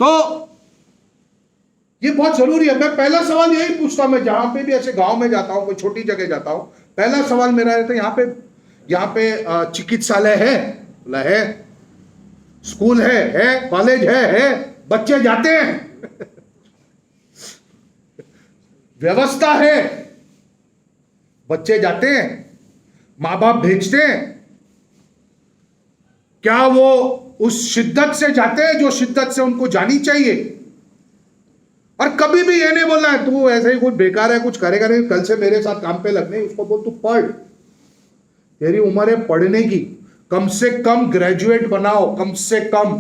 तो ये बहुत जरूरी है। मैं पहला सवाल यही पूछता हूं, मैं जहां पे भी ऐसे गांव में जाता हूं, कोई छोटी जगह जाता हूं, पहला सवाल मेरा रहता है यहाँ पे चिकित्सालय है? बोला है। स्कूल है, कॉलेज है, बच्चे जाते हैं व्यवस्था है, बच्चे जाते हैं, मां बाप भेजते हैं। क्या वो उस शिद्दत से जाते हैं जो शिद्दत से उनको जानी चाहिए? और कभी भी ये नहीं बोलना है तू ऐसे ही कुछ बेकार है, कुछ करेगा नहीं, कल से मेरे साथ काम पे लगने। उसको बोल तू पढ़, तेरी उम्र है पढ़ने की, कम से कम ग्रेजुएट बनाओ, कम से कम।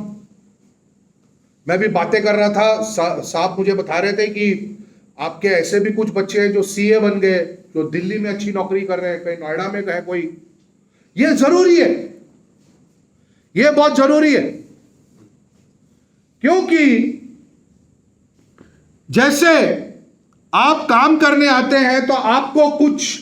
मैं भी बातें कर रहा था, साहब मुझे बता रहे थे कि आपके ऐसे भी कुछ बच्चे हैं जो सीए बन गए, जो दिल्ली में अच्छी नौकरी कर रहे हैं, कहीं नोएडा में गए कोई। ये जरूरी है, ये बहुत जरूरी है, क्योंकि जैसे आप काम करने आते हैं तो आपको कुछ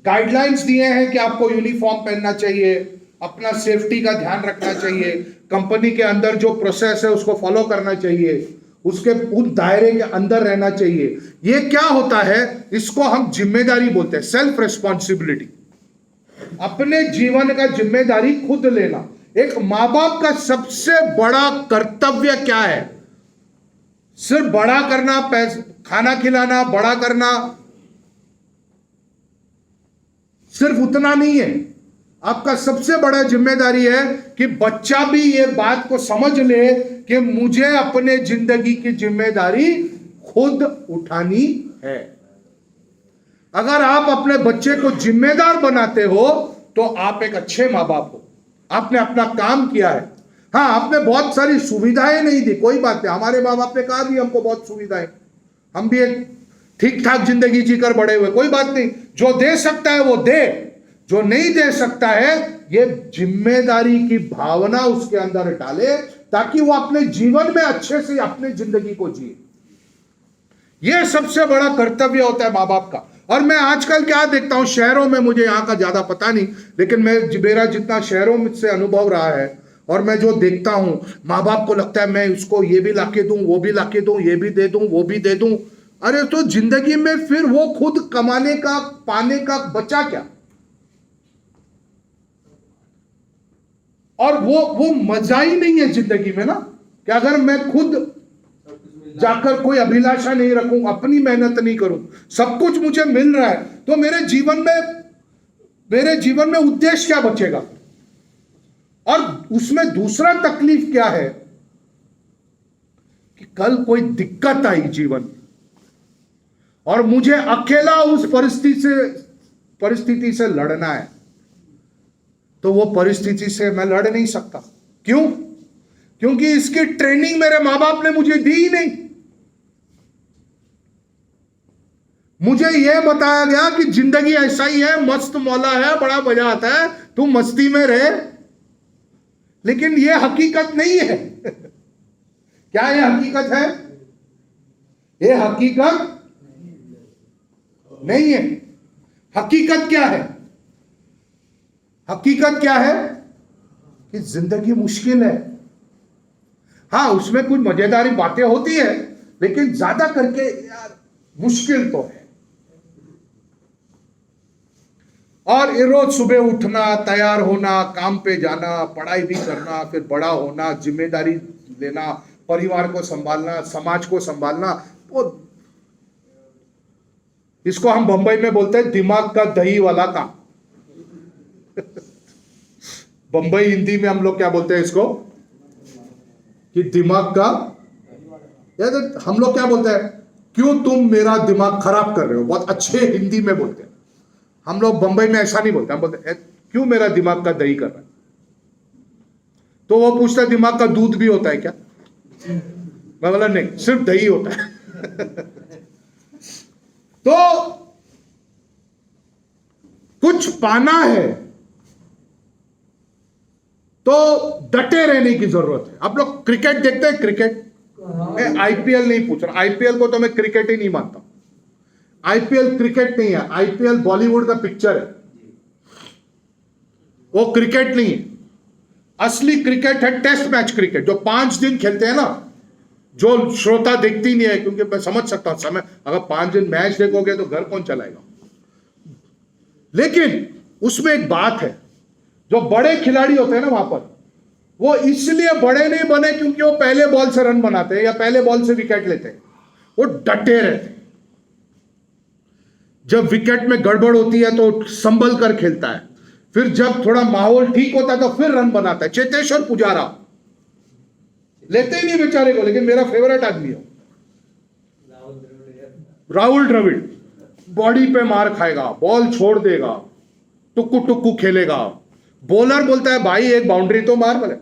गाइडलाइंस दिए हैं कि आपको यूनिफॉर्म पहनना चाहिए, अपना सेफ्टी का ध्यान रखना चाहिए, कंपनी के अंदर जो प्रोसेस है उसको फॉलो करना चाहिए, उसके उस दायरे के अंदर रहना चाहिए। ये क्या होता है, इसको हम जिम्मेदारी बोलते हैं, सेल्फ रिस्पॉन्सिबिलिटी। अपने जीवन का जिम्मेदारी खुद लेना। एक मां बाप का सबसे बड़ा कर्तव्य क्या है? सिर्फ बड़ा करना, पैसा खाना खिलाना, बड़ा करना, सिर्फ उतना नहीं है। आपका सबसे बड़ा जिम्मेदारी है कि बच्चा भी ये बात को समझ ले कि मुझे अपने जिंदगी की जिम्मेदारी खुद उठानी है। अगर आप अपने बच्चे को जिम्मेदार बनाते हो तो आप एक अच्छे मां बाप हो, आपने अपना काम किया है। हाँ, आपने बहुत सारी सुविधाएं नहीं दी, कोई बात नहीं, हमारे माँ बाप ने कहा भी हमको बहुत सुविधाएं, हम भी एक ठीक ठाक जिंदगी जीकर बड़े हुए, कोई बात नहीं। जो दे सकता है वो दे, जो नहीं दे सकता है ये जिम्मेदारी की भावना उसके अंदर डाले, ताकि वो अपने जीवन में अच्छे से अपने जिंदगी को जिए। ये सबसे बड़ा कर्तव्य होता है माँ बाप का। और मैं आजकल क्या देखता हूं शहरों में, मुझे यहाँ का ज्यादा पता नहीं, लेकिन मेरा जितना शहरों में से अनुभव रहा है और मैं जो देखता हूं, माँ बाप को लगता है मैं उसको ये भी लाके दूं, वो भी लाके दूं, ये भी दे दूं, वो भी दे दूं। अरे तो जिंदगी में फिर वो खुद कमाने का, पाने का बचा क्या? और वो मजा ही नहीं है जिंदगी में ना, कि अगर मैं खुद जाकर कोई अभिलाषा नहीं रखूं, अपनी मेहनत नहीं करूं, सब कुछ मुझे मिल रहा है, तो मेरे जीवन में उद्देश्य क्या बचेगा? और उसमें दूसरा तकलीफ क्या है कि कल कोई दिक्कत आई जीवन और मुझे अकेला उस परिस्थिति से लड़ना है, तो वो परिस्थिति से मैं लड़ नहीं सकता। क्यों? क्योंकि इसकी ट्रेनिंग मेरे मां बाप ने मुझे दी ही नहीं। मुझे यह बताया गया कि जिंदगी ऐसा ही है, मस्त मौला है, बड़ा मजा आता है, तू मस्ती में रहे, लेकिन यह हकीकत नहीं है। क्या यह हकीकत है? यह हकीकत नहीं है। हकीकत क्या है? हकीकत क्या है कि जिंदगी मुश्किल है। हाँ, उसमें कुछ मजेदारी बातें होती है, लेकिन ज्यादा करके यार मुश्किल तो है। और ये रोज सुबह उठना, तैयार होना, काम पे जाना, पढ़ाई भी करना, फिर बड़ा होना, जिम्मेदारी लेना, परिवार को संभालना, समाज को संभालना, वो इसको हम बंबई में बोलते हैं दिमाग का दही वाला काम। बंबई हिंदी में हम लोग क्या बोलते हैं इसको? कि दिमाग का, या तो हम लोग क्या बोलते हैं, क्यों तुम मेरा दिमाग खराब कर रहे हो, बहुत अच्छे हिंदी में बोलते हैं। हम लोग बंबई में ऐसा नहीं बोलते, हम बोलते हैं क्यों मेरा दिमाग का दही कर रहा है। तो वो पूछता है दिमाग का दूध भी होता है क्या? मैं बोला नहीं, सिर्फ दही होता है। तो कुछ पाना है तो डटे रहने की जरूरत है। आप लोग क्रिकेट देखते हैं? क्रिकेट, मैं आईपीएल नहीं पूछ रहा, आईपीएल को तो मैं क्रिकेट ही नहीं मानता। आईपीएल क्रिकेट नहीं है, आईपीएल बॉलीवुड का पिक्चर है, वो क्रिकेट नहीं है। असली क्रिकेट है टेस्ट मैच क्रिकेट, जो 5 दिन खेलते हैं ना, जो श्रोता देखती नहीं है, क्योंकि मैं समझ सकता हूं समय, अगर 5 दिन मैच देखोगे तो घर कौन चलाएगा। लेकिन उसमें एक बात है, जो बड़े खिलाड़ी होते हैं ना वहां पर, वो इसलिए बड़े नहीं बने क्योंकि वो पहले बॉल से रन बनाते हैं या पहले बॉल से विकेट लेते हैं, वो डटे रहते हैं। जब विकेट में गड़बड़ होती है तो संभल कर खेलता है, फिर जब थोड़ा माहौल ठीक होता है तो फिर रन बनाता है। चेतेश्वर पुजारा लेते ही नहीं बेचारे को, लेकिन मेरा फेवरेट आदमी है राहुल द्रविड़। बॉडी पे मार खाएगा, बॉल छोड़ देगा, टुक्कू टुक्कू खेलेगा, बॉलर बोलता है भाई एक बाउंड्री तो मार, बोले